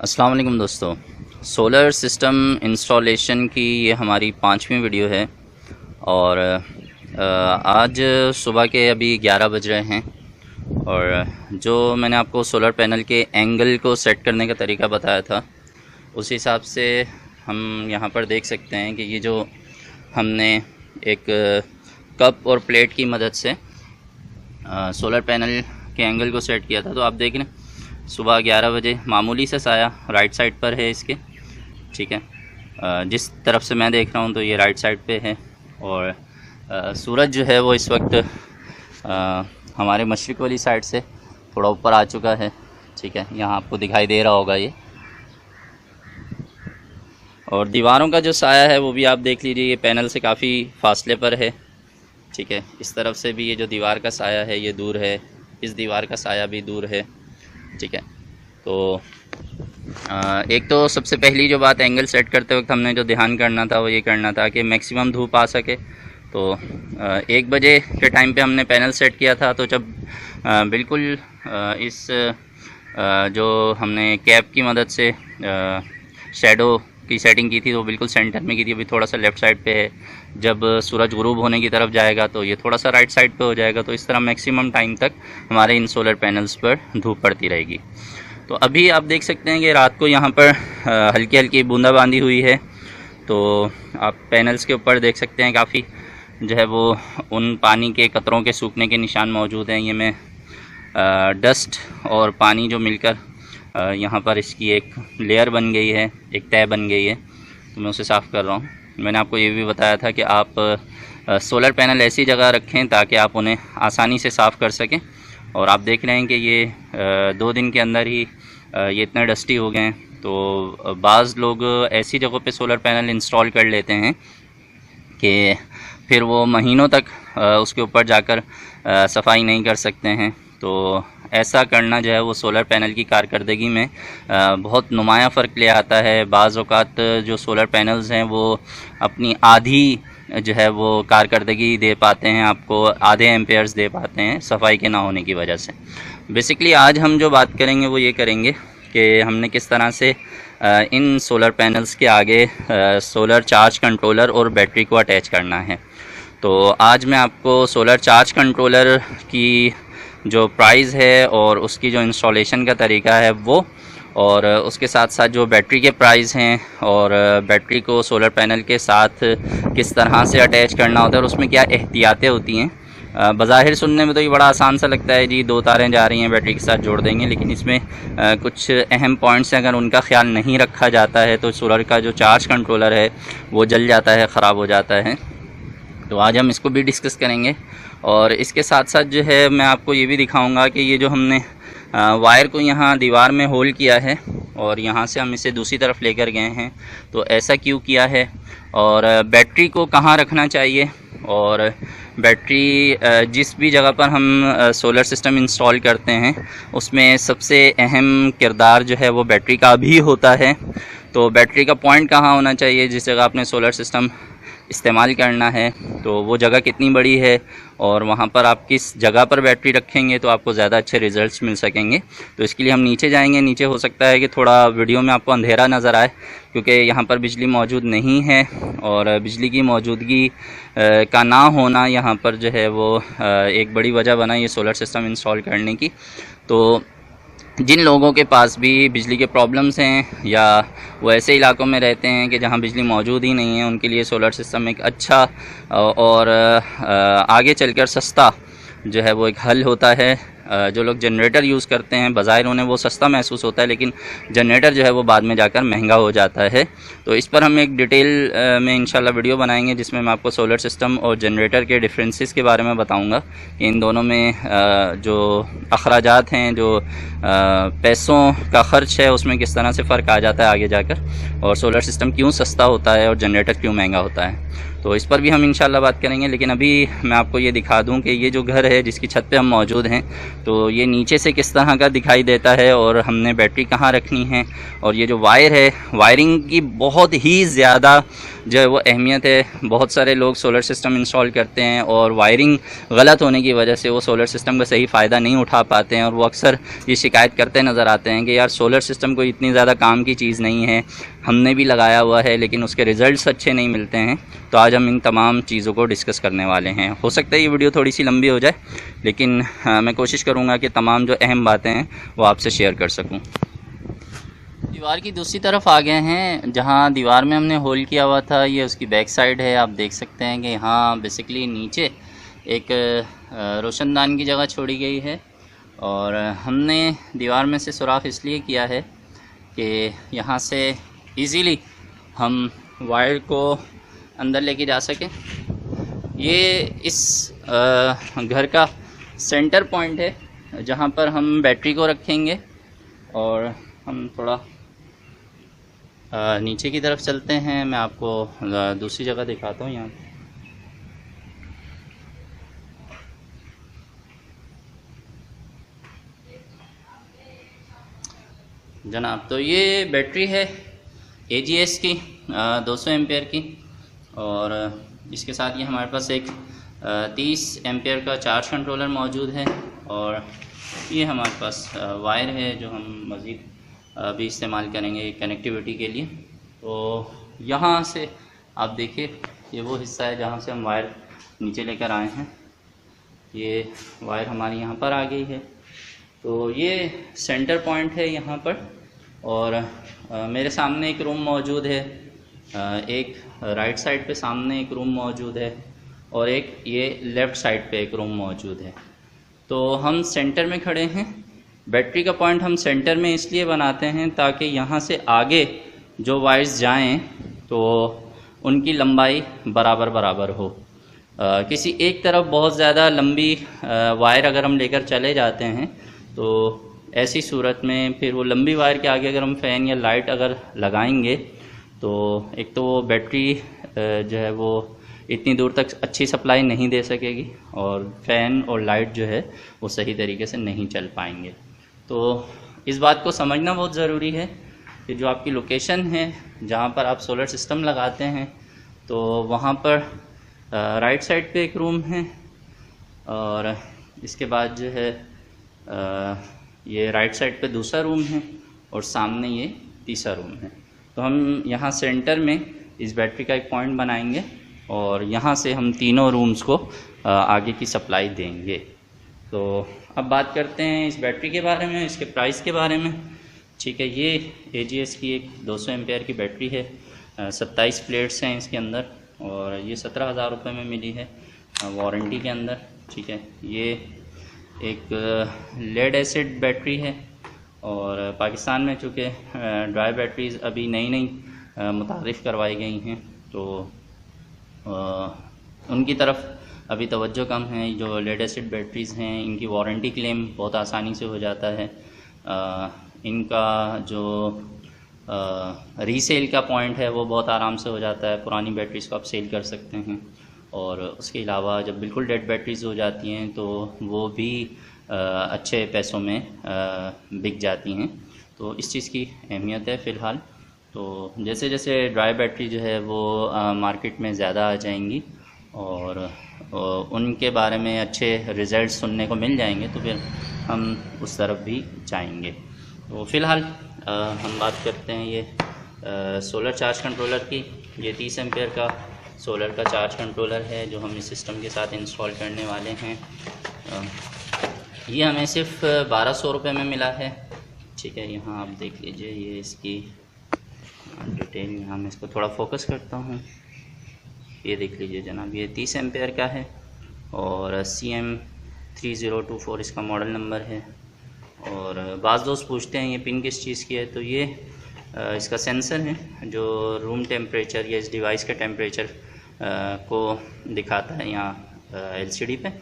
अस्सलाम वालेकुम दोस्तों। सोलर सिस्टम इंस्टॉलेशन की ये हमारी 5वीं वीडियो है और आज सुबह के अभी 11 बज रहे हैं और जो मैंने आपको सोलर पैनल के एंगल को सेट करने का तरीका बताया था उस हिसाब से हम यहाँ पर देख सकते हैं कि ये जो हमने एक कप और प्लेट की मदद से सोलर पैनल के एंगल को सेट किया था। तो आप देख रहे हैं सुबह 11 बजे मामूली से साया राइट साइड पर है इसके, ठीक है। जिस तरफ से मैं देख रहा हूँ तो ये राइट साइड पे है और सूरज जो है वो इस वक्त हमारे मशरिक़ वाली साइड से थोड़ा ऊपर आ चुका है, ठीक है। यहाँ आपको दिखाई दे रहा होगा ये, और दीवारों का जो साया है वो भी आप देख लीजिए, ये पैनल से काफ़ी फासले पर है, ठीक है। इस तरफ से भी ये जो दीवार का साया है ये दूर है, इस दीवार का साया भी दूर है, ठीक है। तो एक तो सबसे पहली जो बात एंगल सेट करते वक्त हमने जो ध्यान करना था वो ये करना था कि मैक्सिमम धूप आ सके। तो 1 बजे के टाइम पे हमने पैनल सेट किया था, तो जब बिल्कुल इस जो हमने कैप की मदद से शैडो की सेटिंग की थी तो बिल्कुल सेंटर में की थी, अभी थोड़ा सा लेफ़्ट साइड पे है। जब सूरज गुरूब होने की तरफ जाएगा तो ये थोड़ा सा राइट साइड पे हो जाएगा। तो इस तरह मैक्सिमम टाइम तक हमारे इन सोलर पैनल्स पर धूप पड़ती रहेगी। तो अभी आप देख सकते हैं कि रात को यहाँ पर हल्की हल्की बूंदाबांदी हुई है। तो आप पैनल्स के ऊपर देख सकते हैं काफ़ी जो है वो उन पानी के कतरों के सूखने के निशान मौजूद हैं। ये मैं डस्ट और पानी जो मिलकर यहाँ पर इसकी एक लेयर बन गई है, एक तह बन गई है, तो मैं उसे साफ़ कर रहा हूँ। मैंने आपको ये भी बताया था कि आप सोलर पैनल ऐसी जगह रखें ताकि आप उन्हें आसानी से साफ़ कर सकें। और आप देख रहे हैं कि ये 2 दिन के अंदर ही ये इतने डस्टी हो गए हैं। तो बाज़ लोग ऐसी जगहों पे सोलर पैनल इंस्टॉल कर लेते हैं कि फिर वो महीनों तक उसके ऊपर जाकर सफाई नहीं कर सकते हैं। तो ऐसा करना जो है वो सोलर पैनल की कारकर्दगी में बहुत नुमाया फ़र्क ले आता है। बाज़ औक़ात जो सोलर पैनल्स हैं वो अपनी आधी जो है वो कारकर्दगी दे पाते हैं, आपको आधे एम्पेयर्स दे पाते हैं सफाई के ना होने की वजह से। बेसिकली आज हम जो बात करेंगे वो ये करेंगे कि हमने किस तरह से इन सोलर पैनल्स के आगे सोलर चार्ज कंट्रोलर और बैटरी को अटैच करना है। तो आज मैं आपको सोलर चार्ज कंट्रोलर की जो प्राइस है और उसकी जो इंस्टॉलेशन का तरीका है वो, और उसके साथ साथ जो बैटरी के प्राइस हैं और बैटरी को सोलर पैनल के साथ किस तरह से अटैच करना होता है और उसमें क्या एहतियातें होती हैं। बज़ाहिर सुनने में तो ये बड़ा आसान सा लगता है, जी 2 तारें जा रही हैं बैटरी के साथ जोड़ देंगे, लेकिन इसमें कुछ अहम पॉइंट्स हैं। अगर उनका ख्याल नहीं रखा जाता है तो सोलर का जो चार्ज कंट्रोलर है वो जल जाता है, ख़राब हो जाता है। तो आज हम इसको भी डिस्कस करेंगे और इसके साथ साथ जो है मैं आपको ये भी दिखाऊंगा कि ये जो हमने वायर को यहाँ दीवार में होल किया है और यहाँ से हम इसे दूसरी तरफ लेकर गए हैं, तो ऐसा क्यों किया है और बैटरी को कहाँ रखना चाहिए। और बैटरी जिस भी जगह पर हम सोलर सिस्टम इंस्टॉल करते हैं उसमें सबसे अहम किरदार जो है वो बैटरी का भी होता है। तो बैटरी का पॉइंट कहाँ होना चाहिए, जिस जगह आपने सोलर सिस्टम इस्तेमाल करना है तो वो जगह कितनी बड़ी है और वहाँ पर आप किस जगह पर बैटरी रखेंगे तो आपको ज़्यादा अच्छे रिज़ल्ट्स मिल सकेंगे। तो इसके लिए हम नीचे जाएंगे। नीचे हो सकता है कि थोड़ा वीडियो में आपको अंधेरा नज़र आए क्योंकि यहाँ पर बिजली मौजूद नहीं है और बिजली की मौजूदगी का ना होना यहाँ पर जो है वो एक बड़ी वजह बना ये सोलर सिस्टम इंस्टॉल करने की। तो जिन लोगों के पास भी बिजली के प्रॉब्लम्स हैं या वो ऐसे इलाकों में रहते हैं कि जहां बिजली मौजूद ही नहीं है, उनके लिए सोलर सिस्टम एक अच्छा और आगे चलकर सस्ता जो है वो एक हल होता है। जो लोग जनरेटर यूज़ करते हैं बज़ाहिर उन्हें वो सस्ता महसूस होता है, लेकिन जनरेटर जो है वो बाद में जाकर महंगा हो जाता है। तो इस पर हम एक डिटेल में इंशाल्लाह वीडियो बनाएंगे जिसमें मैं आपको सोलर सिस्टम और जनरेटर के डिफरेंसेस के बारे में बताऊंगा कि इन दोनों में जो अखराजात हैं, जो पैसों का ख़र्च है उसमें किस तरह से फ़र्क आ जाता है आगे जाकर, और सोलर सिस्टम क्यों सस्ता होता है और जनरेटर क्यों महंगा होता है। तो इस पर भी हम इंशाल्लाह बात करेंगे। लेकिन अभी मैं आपको ये दिखा दूं कि ये जो घर है जिसकी छत पे हम मौजूद हैं, तो ये नीचे से किस तरह का दिखाई देता है और हमने बैटरी कहाँ रखनी है, और ये जो वायर है, वायरिंग की बहुत ही ज़्यादा जो है वो अहमियत है। बहुत सारे लोग सोलर सिस्टम इंस्टॉल करते हैं और वायरिंग गलत होने की वजह से वो सोलर सिस्टम का सही फ़ायदा नहीं उठा पाते हैं, और वो अक्सर ये शिकायत करते नज़र आते हैं कि यार सोलर सिस्टम कोई इतनी ज़्यादा काम की चीज़ नहीं है, हमने भी लगाया हुआ है लेकिन उसके रिज़ल्ट्स अच्छे नहीं मिलते हैं। तो आज हम इन तमाम चीज़ों को डिस्कस करने वाले हैं। हो सकता है ये वीडियो थोड़ी सी लंबी हो जाए, लेकिन मैं कोशिश करूँगा कि तमाम जो अहम बातें हैं वो आपसे शेयर कर सकूँ। दीवार की दूसरी तरफ आ गए हैं, जहाँ दीवार में हमने होल किया हुआ था, ये उसकी बैक साइड है। आप देख सकते हैं कि यहाँ बेसिकली नीचे एक रोशनदान की जगह छोड़ी गई है, और हमने दीवार में से सुराख इसलिए किया है कि यहाँ से इजीली हम वायर को अंदर लेके जा सकें। ये इस घर का सेंटर पॉइंट है जहाँ पर हम बैटरी को रखेंगे, और हम थोड़ा नीचे की तरफ चलते हैं। मैं आपको दूसरी जगह दिखाता हूँ। यहाँ जनाब, तो ये बैटरी है AGS की 200 एम्पेयर की, और इसके साथ ये हमारे पास एक 30 एम्पेयर का चार्ज कंट्रोलर मौजूद है, और ये हमारे पास वायर है जो हम मज़ीद भी इस्तेमाल करेंगे कनेक्टिविटी के लिए। तो यहाँ से आप देखिए, ये वो हिस्सा है जहाँ से हम वायर नीचे लेकर आए हैं। ये वायर हमारी यहाँ पर आ गई है। तो ये सेंटर पॉइंट है यहाँ पर, और मेरे सामने एक रूम मौजूद है, एक राइट साइड पे सामने एक रूम मौजूद है, और एक ये लेफ़्ट साइड पे एक रूम मौजूद है। तो हम सेंटर में खड़े हैं। बैटरी का पॉइंट हम सेंटर में इसलिए बनाते हैं ताकि यहाँ से आगे जो वायर्स जाएं तो उनकी लंबाई बराबर बराबर हो। किसी एक तरफ बहुत ज़्यादा लंबी वायर अगर हम लेकर चले जाते हैं तो ऐसी सूरत में फिर वो लंबी वायर के आगे अगर हम फ़ैन या लाइट अगर लगाएंगे तो एक तो वो बैटरी जो है वो इतनी दूर तक अच्छी सप्लाई नहीं दे सकेगी, और फ़ैन और लाइट जो है वो सही तरीके से नहीं चल पाएंगे। तो इस बात को समझना बहुत ज़रूरी है कि जो आपकी लोकेशन है जहाँ पर आप सोलर सिस्टम लगाते हैं, तो वहाँ पर राइट साइड पे एक रूम है, और इसके बाद जो है ये राइट साइड पे दूसरा रूम है, और सामने ये तीसरा रूम है। तो हम यहाँ सेंटर में इस बैटरी का एक पॉइंट बनाएंगे, और यहाँ से हम तीनों रूम्स को आगे की सप्लाई देंगे। तो अब बात करते हैं इस बैटरी के बारे में, इसके प्राइस के बारे में। ठीक है, ये AGS की एक 200 एम्पेयर की बैटरी है। 27 प्लेट्स हैं इसके अंदर, और ये 17,000 रुपये में मिली है वारंटी के अंदर। ठीक है, ये एक लेड एसिड बैटरी है, और पाकिस्तान में चूँकि ड्राई बैटरीज़ अभी नई नई मुतारिफ़ करवाई गई हैं, तो उनकी तरफ अभी तवज्जो कम है। जो लेड एसिड बैटरीज़ हैं इनकी वारंटी क्लेम बहुत आसानी से हो जाता है। इनका जो रीसेल का पॉइंट है वो बहुत आराम से हो जाता है। पुरानी बैटरीज़ को आप सेल कर सकते हैं, और उसके अलावा जब बिल्कुल डेड बैटरीज़ हो जाती हैं तो वो भी अच्छे पैसों में बिक जाती हैं। तो इस चीज़ की अहमियत है फ़िलहाल। तो जैसे जैसे ड्राई बैटरी जो है वो मार्केट में ज़्यादा आ जाएंगी और उनके बारे में अच्छे रिज़ल्ट सुनने को मिल जाएंगे तो फिर हम उस तरफ भी जाएंगे। तो फ़िलहाल हम बात करते हैं ये सोलर चार्ज कंट्रोलर की। ये 30 एम्पेयर का सोलर का चार्ज कंट्रोलर है जो हम इस सिस्टम के साथ इंस्टॉल करने वाले हैं। ये हमें सिर्फ 1200 रुपये में मिला है। ठीक है, यहाँ आप देख लीजिए, ये इसकी डिटेल। यहाँ मैं इसको थोड़ा फोकस करता हूँ। ये देख लीजिए जनाब, ये 30 एम्पेयर का है और CM3024 इसका मॉडल नंबर है। और बाज़ दोस्त पूछते हैं ये पिन किस चीज़ की है, तो ये इसका सेंसर है जो रूम टेम्परेचर या इस डिवाइस के टेम्परेचर को दिखाता है यहाँ LCD पे।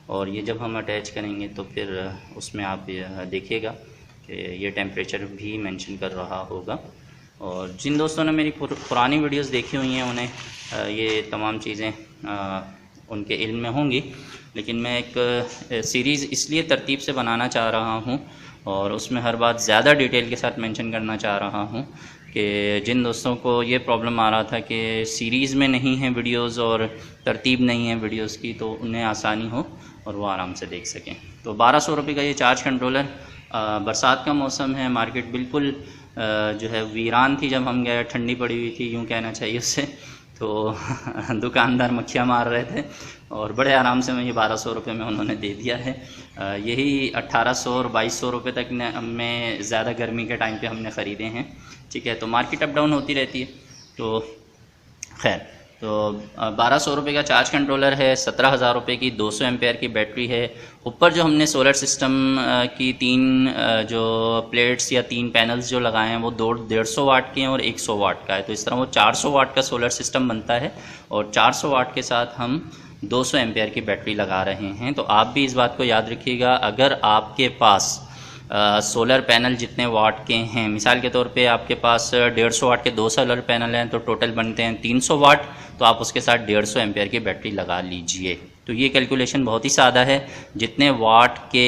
और ये जब हम अटैच करेंगे तो फिर उसमें आप देखिएगा कि ये टेम्परेचर भी मेंशन कर रहा होगा। और जिन दोस्तों ने मेरी पुरानी वीडियोस देखी हुई हैं उन्हें ये तमाम चीज़ें उनके इल्म में होंगी, लेकिन मैं एक सीरीज़ इसलिए तरतीब से बनाना चाह रहा हूँ और उसमें हर बात ज़्यादा डिटेल के साथ मेंशन करना चाह रहा हूँ कि जिन दोस्तों को ये प्रॉब्लम आ रहा था कि सीरीज़ में नहीं है वीडियोस और तरतीब नहीं है वीडियोस की, तो उन्हें आसानी हो और वो आराम से देख सकें। तो 1200 रुपये का ये चार्ज कंट्रोलर, बरसात का मौसम है, मार्केट बिल्कुल जो है वीरान थी जब हम गए, ठंडी पड़ी हुई थी यूँ कहना चाहिए उससे, तो दुकानदार मक्खियाँ मार रहे थे और बड़े आराम से मुझे 1200 रुपये में उन्होंने दे दिया है। यही 1800 और 2200 रुपये तक में ज़्यादा गर्मी के टाइम पे हमने ख़रीदे हैं। ठीक है, तो मार्केट अप डाउन होती रहती है। तो खैर, तो 1200 रुपये का चार्ज कंट्रोलर है, 17,000 रुपये की 200 एम्पेयर की बैटरी है। ऊपर जो हमने सोलर सिस्टम की 3 जो प्लेट्स या 3 पैनल्स जो लगाए हैं वो 150 वाट के हैं और 100 वाट का है, तो इस तरह वो 400 वाट का सोलर सिस्टम बनता है और 400 वाट के साथ हम 200 एम्पेयर की बैटरी लगा रहे हैं। तो आप भी इस बात को याद रखिएगा, अगर आपके पास सोलर पैनल जितने वाट के हैं, मिसाल के तौर पे आपके पास 150 वाट के 2 सोलर पैनल हैं तो टोटल बनते हैं 300 वाट, तो आप उसके साथ 150 एम्पेयर की बैटरी लगा लीजिए। तो ये कैलकुलेशन बहुत ही सादा है, जितने वाट के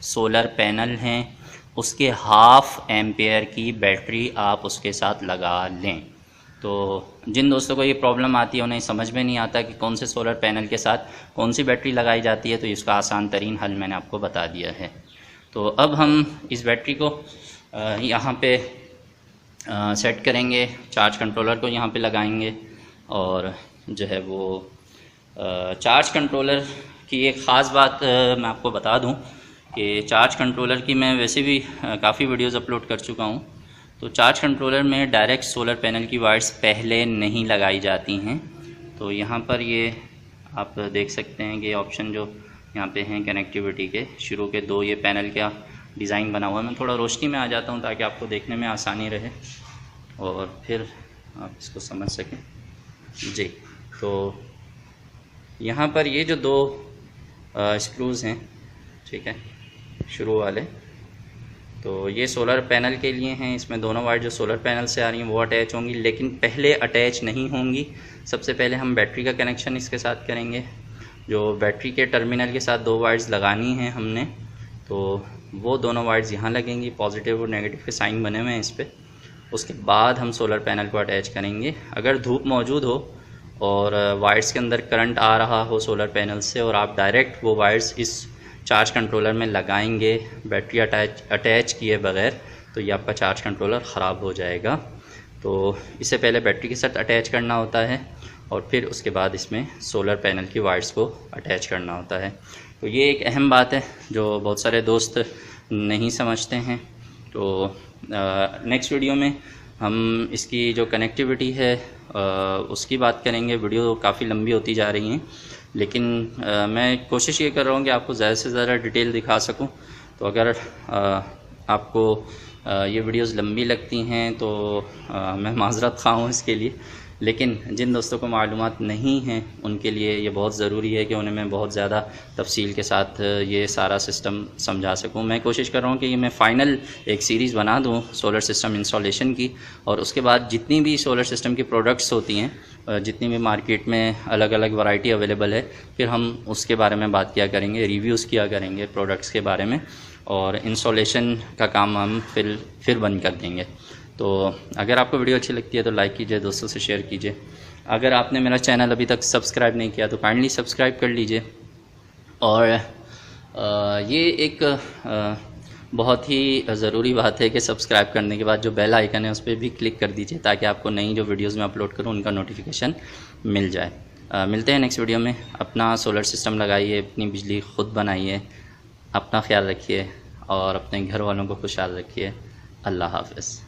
सोलर पैनल हैं उसके हाफ एम्पेयर की बैटरी आप उसके साथ लगा लें। तो जिन दोस्तों को ये प्रॉब्लम आती है, उन्हें समझ में नहीं आता कि कौन से सोलर पैनल के साथ कौन सी बैटरी लगाई जाती है, तो इसका आसान तरीन हल मैंने आपको बता दिया है। तो अब हम इस बैटरी को यहाँ पे सेट करेंगे, चार्ज कंट्रोलर को यहाँ पे लगाएंगे और जो है वो चार्ज कंट्रोलर की एक ख़ास बात मैं आपको बता दूँ कि चार्ज कंट्रोलर की मैं वैसे भी काफ़ी वीडियोज़ अपलोड कर चुका हूँ। तो चार्ज कंट्रोलर में डायरेक्ट सोलर पैनल की वायर्स पहले नहीं लगाई जाती हैं। तो यहाँ पर ये आप देख सकते हैं कि ऑप्शन जो यहाँ पे हैं कनेक्टिविटी के शुरू के 2 ये पैनल का डिज़ाइन बना हुआ है। मैं थोड़ा रोशनी में आ जाता हूँ ताकि आपको देखने में आसानी रहे और फिर आप इसको समझ सकें जी। तो यहाँ पर ये जो 2 स्क्रूज़ हैं, ठीक है, शुरू वाले, तो ये सोलर पैनल के लिए हैं। इसमें दोनों वायर जो सोलर पैनल से आ रही हैं वो अटैच होंगी, लेकिन पहले अटैच नहीं होंगी। सबसे पहले हम बैटरी का कनेक्शन इसके साथ करेंगे। जो बैटरी के टर्मिनल के साथ 2 वायर्स लगानी हैं हमने, तो वो दोनों वायर्स यहाँ लगेंगी, पॉजिटिव और नेगेटिव के साइन बने हुए हैं इस पर। उसके बाद हम सोलर पैनल को अटैच करेंगे। अगर धूप मौजूद हो और वायर्स के अंदर करंट आ रहा हो सोलर पैनल से और आप डायरेक्ट वो वायर्स इस चार्ज कंट्रोलर में लगाएंगे बैटरी अटैच किए बगैर, तो ये आपका चार्ज कंट्रोलर ख़राब हो जाएगा। तो इससे पहले बैटरी के साथ अटैच करना होता है और फिर उसके बाद इसमें सोलर पैनल की वायर्स को अटैच करना होता है। तो ये एक अहम बात है जो बहुत सारे दोस्त नहीं समझते हैं। तो नेक्स्ट वीडियो में हम इसकी जो कनेक्टिविटी है उसकी बात करेंगे। वीडियो काफ़ी लंबी होती जा रही हैं, लेकिन मैं कोशिश ये कर रहा हूँ कि आपको ज़्यादा से ज़्यादा डिटेल दिखा सकूँ। तो अगर आपको ये वीडियोस लंबी लगती हैं तो मैं माज़रत ख़्वाह हूँ इसके लिए, लेकिन जिन दोस्तों को मालूमात नहीं हैं उनके लिए ये बहुत ज़रूरी है कि उन्हें मैं बहुत ज़्यादा तफसील के साथ ये सारा सिस्टम समझा सकूं। मैं कोशिश कर रहा हूं कि ये मैं फ़ाइनल एक सीरीज़ बना दूं सोलर सिस्टम इंस्टॉलेशन की, और उसके बाद जितनी भी सोलर सिस्टम की प्रोडक्ट्स होती हैं, जितनी भी मार्केट में अलग अलग वैरायटी अवेलेबल है, फिर हम उसके बारे में बात किया करेंगे, रिव्यूज़ किया करेंगे प्रोडक्ट्स के बारे में, और इंस्टॉलेशन का काम हम फिर बंद कर देंगे। तो अगर आपको वीडियो अच्छी लगती है तो लाइक कीजिए, दोस्तों से शेयर कीजिए। अगर आपने मेरा चैनल अभी तक सब्सक्राइब नहीं किया तो काइंडली सब्सक्राइब कर लीजिए। और ये एक बहुत ही ज़रूरी बात है कि सब्सक्राइब करने के बाद जो बेल आइकन है उस पर भी क्लिक कर दीजिए ताकि आपको नई जो वीडियोज़ मैं अपलोड करूँ उनका नोटिफिकेशन मिल जाए। मिलते हैं नेक्स्ट वीडियो में। अपना सोलर सिस्टम लगाइए, अपनी बिजली खुद बनाइए, अपना ख्याल रखिए और अपने घर वालों को खुशहाल रखिए। अल्लाह हाफ़िज़।